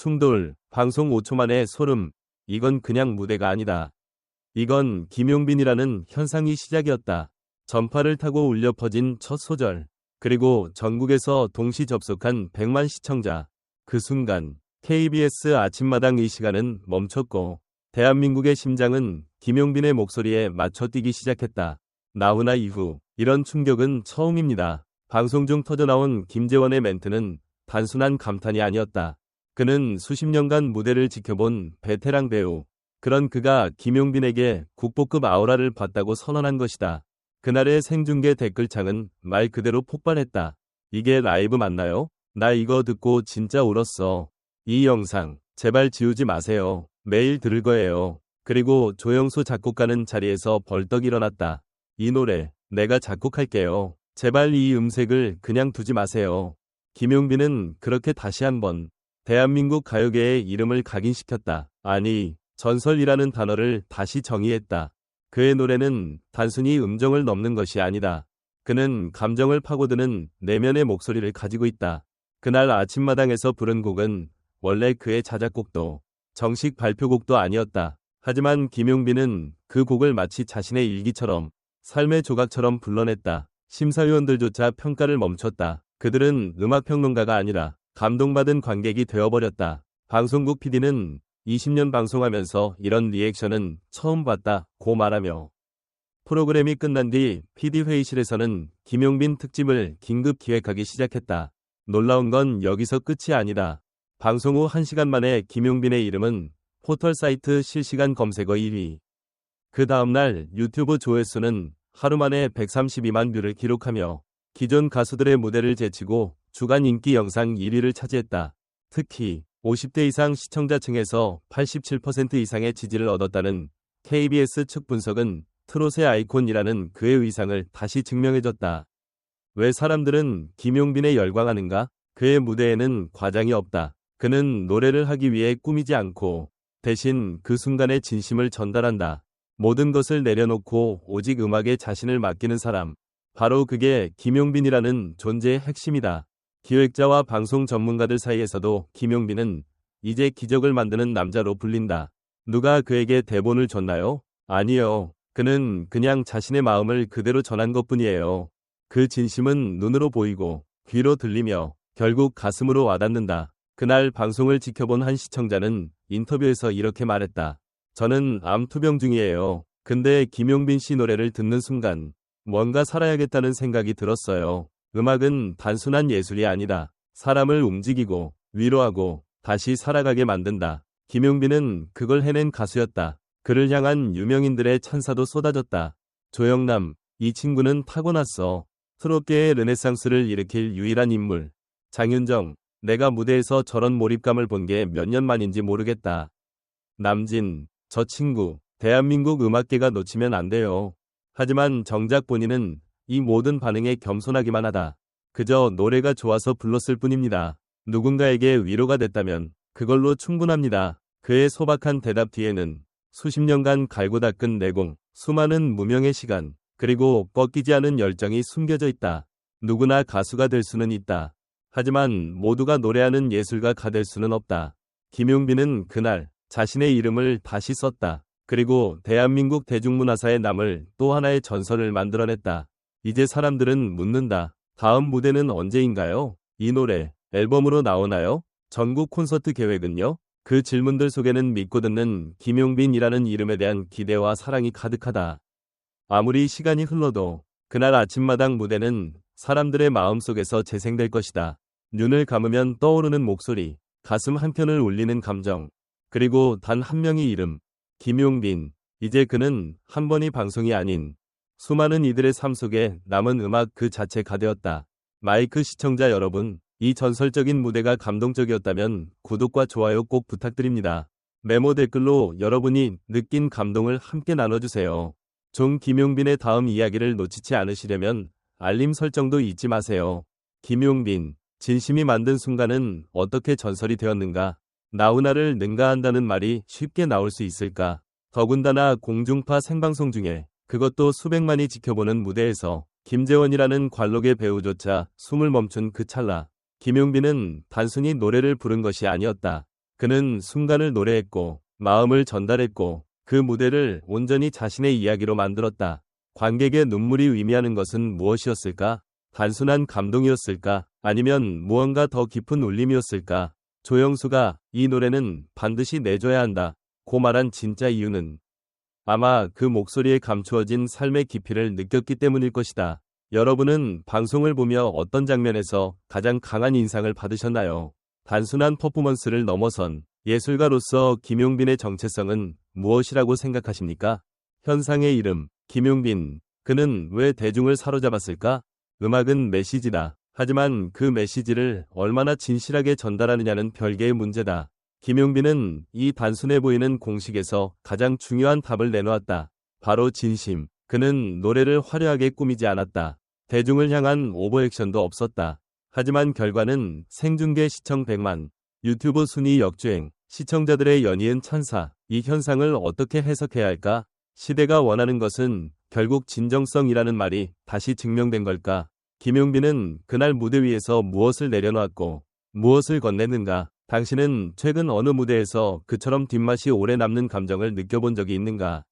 충돌, 방송 5초 만에 소름. 이건 그냥 무대가 아니다. 이건 김용빈이라는 현상이 시작이었다. 전파를 타고 울려 퍼진 첫 소절. 그리고 전국에서 동시 접속한 100만 시청자. 그 순간 KBS 아침마당 이 시간은 멈췄고 대한민국의 심장은 김용빈의 목소리에 맞춰 뛰기 시작했다. 나훈아 이후 이런 충격은 처음입니다. 방송 중 터져나온 김재원의 멘트는 단순한 감탄이 아니었다. 그는 수십 년간 무대를 지켜본 베테랑 배우. 그런 그가 김용빈에게 국보급 아우라를 봤다고 선언한 것이다. 그날의 생중계 댓글창은 말 그대로 폭발했다. 이게 라이브 맞나요? 나 이거 듣고 진짜 울었어. 이 영상 제발 지우지 마세요. 매일 들을 거예요. 그리고 조영수 작곡가는 자리에서 벌떡 일어났다. 이 노래 내가 작곡할게요. 제발 이 음색을 그냥 두지 마세요. 김용빈은 그렇게 다시 한번 대한민국 가요계의 이름을 각인시켰다. 아니, 전설이라는 단어를 다시 정의했다. 그의 노래는 단순히 음정을 넘는 것이 아니다. 그는 감정을 파고드는 내면의 목소리를 가지고 있다. 그날 아침마당에서 부른 곡은 원래 그의 자작곡도 정식 발표곡도 아니었다. 하지만 김용빈은 그 곡을 마치 자신의 일기처럼 삶의 조각처럼 불러냈다. 심사위원들조차 평가를 멈췄다. 그들은 음악평론가가 아니라 감동받은 관객이 되어버렸다. 방송국 PD는 20년 방송하면서 이런 리액션은 처음 봤다고 말하며 프로그램이 끝난 뒤 PD 회의실에서는 김용빈 특집을 긴급 기획하기 시작했다. 놀라운 건 여기서 끝이 아니다. 방송 후 1시간 만에 김용빈의 이름은 포털 사이트 실시간 검색어 1위. 그 다음날 유튜브 조회수는 하루 만에 132만 뷰를 기록하며 기존 가수들의 무대를 제치고 주간 인기 영상 1위를 차지했다. 특히 50대 이상 시청자층에서 87% 이상의 지지를 얻었다는 KBS 측 분석은 트롯의 아이콘이라는 그의 위상을 다시 증명해줬다. 왜 사람들은 김용빈에 열광하는가? 그의 무대에는 과장이 없다. 그는 노래를 하기 위해 꾸미지 않고 대신 그 순간의 진심을 전달한다. 모든 것을 내려놓고 오직 음악에 자신을 맡기는 사람. 바로 그게 김용빈이라는 존재의 핵심이다. 기획자와 방송 전문가들 사이에서도 김용빈은 이제 기적을 만드는 남자로 불린다. 누가 그에게 대본을 줬나요? 아니요. 그는 그냥 자신의 마음을 그대로 전한 것뿐이에요. 그 진심은 눈으로 보이고 귀로 들리며 결국 가슴으로 와닿는다. 그날 방송을 지켜본 한 시청자는 인터뷰에서 이렇게 말했다. 저는 암투병 중이에요. 근데 김용빈 씨 노래를 듣는 순간 뭔가 살아야겠다는 생각이 들었어요. 음악은 단순한 예술이 아니다. 사람을 움직이고 위로하고 다시 살아가게 만든다. 김용빈은 그걸 해낸 가수였다. 그를 향한 유명인들의 찬사도 쏟아졌다. 조영남, 이 친구는 타고났어. 트롯계의 르네상스를 일으킬 유일한 인물. 장윤정, 내가 무대에서 저런 몰입감을 본 게 몇 년 만인지 모르겠다. 남진, 저 친구, 대한민국 음악계가 놓치면 안 돼요. 하지만 정작 본인은 이 모든 반응에 겸손하기만 하다. 그저 노래가 좋아서 불렀을 뿐입니다. 누군가에게 위로가 됐다면 그걸로 충분합니다. 그의 소박한 대답 뒤에는 수십 년간 갈고 닦은 내공, 수많은 무명의 시간, 그리고 꺾이지 않은 열정이 숨겨져 있다. 누구나 가수가 될 수는 있다. 하지만 모두가 노래하는 예술가가 될 수는 없다. 김용빈은 그날 자신의 이름을 다시 썼다. 그리고 대한민국 대중문화사에 남을 또 하나의 전설을 만들어냈다. 이제 사람들은 묻는다. 다음 무대는 언제인가요? 이 노래 앨범으로 나오나요? 전국 콘서트 계획은요? 그 질문들 속에는 믿고 듣는 김용빈이라는 이름에 대한 기대와 사랑이 가득하다. 아무리 시간이 흘러도 그날 아침마당 무대는 사람들의 마음속에서 재생될 것이다. 눈을 감으면 떠오르는 목소리, 가슴 한켠을 울리는 감정, 그리고 단 한 명의 이름, 김용빈. 이제 그는 한 번의 방송이 아닌 수많은 이들의 삶 속에 남은 음악 그 자체가 되었다. 마이크 시청자 여러분, 이 전설적인 무대가 감동적이었다면 구독과 좋아요 꼭 부탁드립니다. 메모 댓글로 여러분이 느낀 감동을 함께 나눠주세요. 종 김용빈의 다음 이야기를 놓치지 않으시려면 알림 설정도 잊지 마세요. 김용빈, 진심이 만든 순간은 어떻게 전설이 되었는가? 나훈아를 능가한다는 말이 쉽게 나올 수 있을까? 더군다나 공중파 생방송 중에 그것도 수백만이 지켜보는 무대에서 김재원이라는 관록의 배우조차 숨을 멈춘 그 찰나. 김용빈은 단순히 노래를 부른 것이 아니었다. 그는 순간을 노래했고 마음을 전달했고 그 무대를 온전히 자신의 이야기로 만들었다. 관객의 눈물이 의미하는 것은 무엇이었을까? 단순한 감동이었을까? 아니면 무언가 더 깊은 울림이었을까? 조영수가 이 노래는 반드시 내줘야 한다 고 말한 진짜 이유는 아마 그 목소리에 감추어진 삶의 깊이를 느꼈기 때문일 것이다. 여러분은 방송을 보며 어떤 장면에서 가장 강한 인상을 받으셨나요? 단순한 퍼포먼스를 넘어선 예술가로서 김용빈의 정체성은 무엇이라고 생각하십니까? 현상의 이름, 김용빈. 그는 왜 대중을 사로잡았을까? 음악은 메시지다. 하지만 그 메시지를 얼마나 진실하게 전달하느냐는 별개의 문제다. 김용빈은 이 단순해 보이는 공식에서 가장 중요한 답을 내놓았다. 바로 진심. 그는 노래를 화려하게 꾸미지 않았다. 대중을 향한 오버액션도 없었다. 하지만 결과는 생중계 시청 100만, 유튜브 순위 역주행, 시청자들의 연이은 천사. 이 현상을 어떻게 해석해야 할까? 시대가 원하는 것은 결국 진정성이라는 말이 다시 증명된 걸까? 김용빈은 그날 무대 위에서 무엇을 내려놓았고 무엇을 건넸는가? 당신은 최근 어느 무대에서 그처럼 뒷맛이 오래 남는 감정을 느껴본 적이 있는가?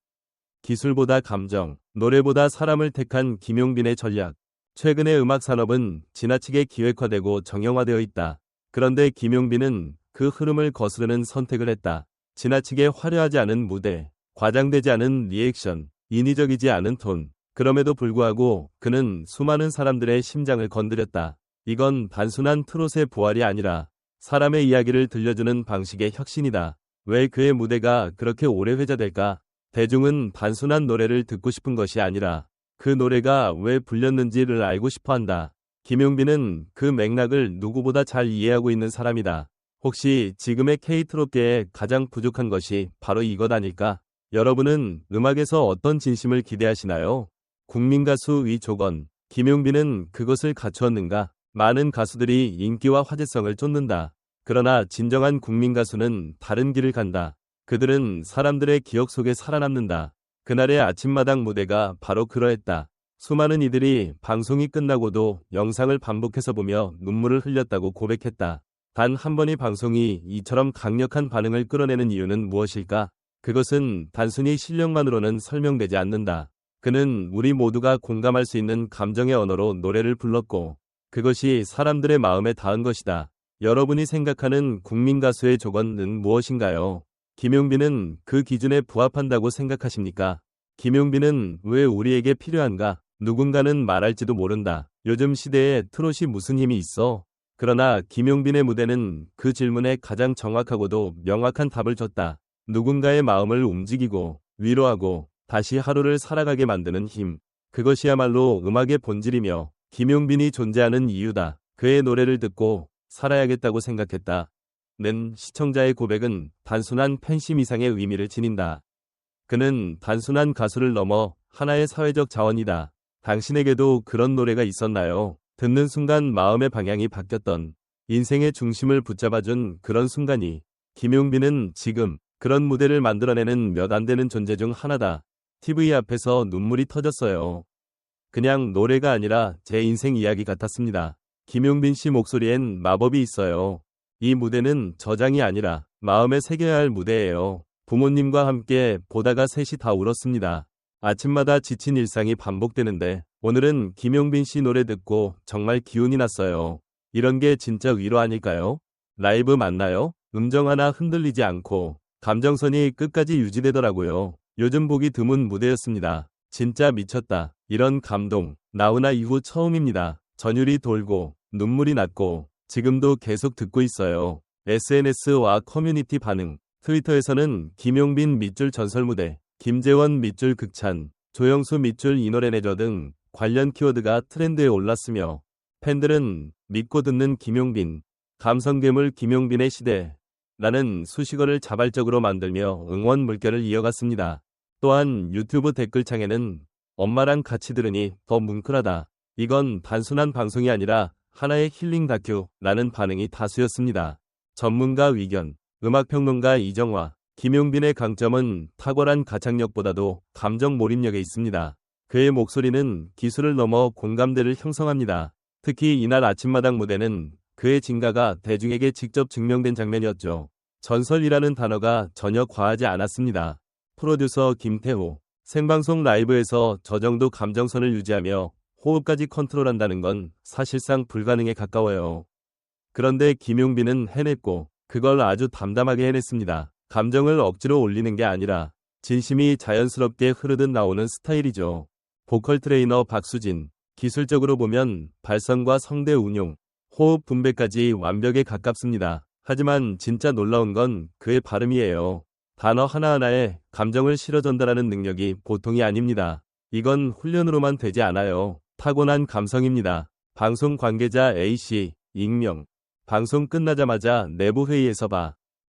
기술보다 감정, 노래보다 사람을 택한 김용빈의 전략. 최근의 음악 산업은 지나치게 기획화되고 정형화되어 있다. 그런데 김용빈은 그 흐름을 거스르는 선택을 했다. 지나치게 화려하지 않은 무대, 과장되지 않은 리액션, 인위적이지 않은 톤. 그럼에도 불구하고 그는 수많은 사람들의 심장을 건드렸다. 이건 단순한 트롯의 부활이 아니라 사람의 이야기를 들려주는 방식의 혁신이다. 왜 그의 무대가 그렇게 오래 회자될까? 대중은 단순한 노래를 듣고 싶은 것이 아니라 그 노래가 왜 불렸는지를 알고 싶어 한다. 김용빈은 그 맥락을 누구보다 잘 이해하고 있는 사람이다. 혹시 지금의 K-트롯계에 가장 부족한 것이 바로 이것 아닐까? 여러분은 음악에서 어떤 진심을 기대하시나요? 국민 가수 위조건, 김용빈은 그것을 갖추었는가? 많은 가수들이 인기와 화제성을 쫓는다. 그러나 진정한 국민 가수는 다른 길을 간다. 그들은 사람들의 기억 속에 살아남는다. 그날의 아침마당 무대가 바로 그러했다. 수많은 이들이 방송이 끝나고도 영상을 반복해서 보며 눈물을 흘렸다고 고백했다. 단 한 번의 방송이 이처럼 강력한 반응을 끌어내는 이유는 무엇일까? 그것은 단순히 실력만으로는 설명되지 않는다. 그는 우리 모두가 공감할 수 있는 감정의 언어로 노래를 불렀고 그것이 사람들의 마음에 닿은 것이다. 여러분이 생각하는 국민 가수의 조건은 무엇인가요? 김용빈은 그 기준에 부합한다고 생각하십니까? 김용빈은 왜 우리에게 필요한가? 누군가는 말할지도 모른다. 요즘 시대에 트롯이 무슨 힘이 있어? 그러나 김용빈의 무대는 그 질문에 가장 정확하고도 명확한 답을 줬다. 누군가의 마음을 움직이고 위로하고 다시 하루를 살아가게 만드는 힘. 그것이야말로 음악의 본질이며 김용빈이 존재하는 이유다. 그의 노래를 듣고 살아야겠다고 생각했다. 는 시청자의 고백은 단순한 팬심 이상의 의미를 지닌다. 그는 단순한 가수를 넘어 하나의 사회적 자원이다. 당신에게도 그런 노래가 있었나요? 듣는 순간 마음의 방향이 바뀌었던 인생의 중심을 붙잡아준 그런 순간이 김용빈은 지금 그런 무대를 만들어내는 몇 안 되는 존재 중 하나다. TV 앞에서 눈물이 터졌어요. 그냥 노래가 아니라 제 인생 이야기 같았습니다. 김용빈 씨 목소리엔 마법이 있어요. 이 무대는 저장이 아니라 마음에 새겨야 할 무대예요. 부모님과 함께 보다가 셋이 다 울었습니다. 아침마다 지친 일상이 반복되는데 오늘은 김용빈 씨 노래 듣고 정말 기운이 났어요. 이런 게 진짜 위로 아닐까요? 라이브 맞나요? 음정 하나 흔들리지 않고 감정선이 끝까지 유지되더라고요. 요즘 보기 드문 무대였습니다. 진짜 미쳤다. 이런 감동. 나훈아 이후 처음입니다. 전율이 돌고 눈물이 났고 지금도 계속 듣고 있어요. SNS와 커뮤니티 반응. 트위터에서는 김용빈 밑줄 전설 무대, 김재원 밑줄 극찬, 조영수 밑줄 이 노래 내줘 등 관련 키워드가 트렌드에 올랐으며 팬들은 믿고 듣는 김용빈, 감성괴물 김용빈의 시대 라는 수식어를 자발적으로 만들며 응원 물결을 이어갔습니다. 또한 유튜브 댓글창에는 엄마랑 같이 들으니 더 뭉클하다. 이건 단순한 방송이 아니라 하나의 힐링 다큐라는 반응이 다수였습니다. 전문가 의견, 음악평론가 이정화, 김용빈의 강점은 탁월한 가창력보다도 감정 몰입력에 있습니다. 그의 목소리는 기술을 넘어 공감대를 형성합니다. 특히 이날 아침마당 무대는 그의 진가가 대중에게 직접 증명된 장면이었죠. 전설이라는 단어가 전혀 과하지 않았습니다. 프로듀서 김태호. 생방송 라이브에서 저 정도 감정선을 유지하며 호흡까지 컨트롤한다는 건 사실상 불가능에 가까워요. 그런데 김용빈은 해냈고 그걸 아주 담담하게 해냈습니다. 감정을 억지로 올리는 게 아니라 진심이 자연스럽게 흐르듯 나오는 스타일이죠. 보컬 트레이너 박수진. 기술적으로 보면 발성과 성대 운용, 호흡 분배까지 완벽에 가깝습니다. 하지만 진짜 놀라운 건 그의 발음이에요. 단어 하나하나에 감정을 실어 전달하는 능력이 보통이 아닙니다. 이건 훈련으로만 되지 않아요. 타고난 감성입니다. 방송 관계자 A씨, 익명. 방송 끝나자마자 내부 회의에서 봐.